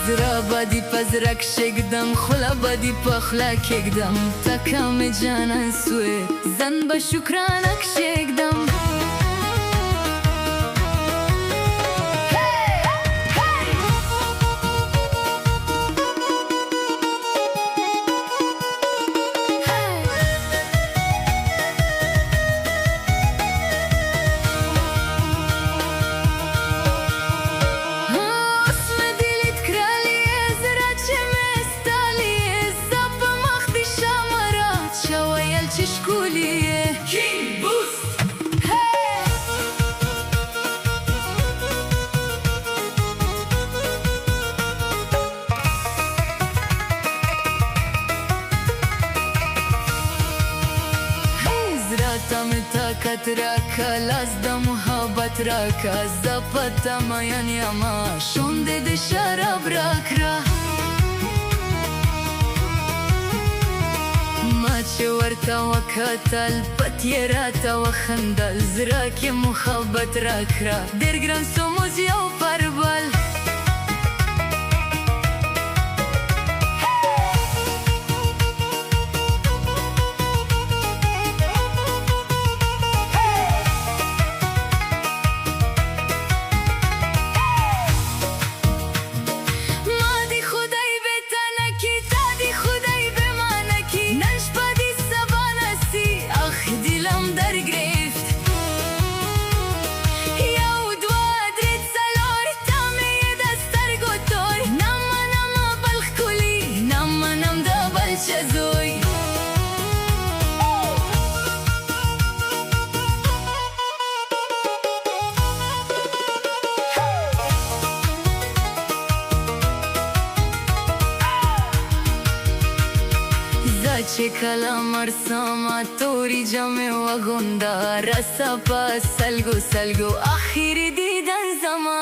زرا بدی پزرک شکدم خلا بدی پخلا ککدم تکام جانان سوه زن با شکرانک شکدم تم طاقت راکا لاز د محبت راکا زپتا میان یما شونده د شراب راکرا ما چې ورته وکتل پتیې راته وخندل زړه کې محبت راکړه ډېر ګران سو موز یو پربل چې کله مرسمه تورې جامې وغونده رسه په سلګو سلګو اخري دیدن زما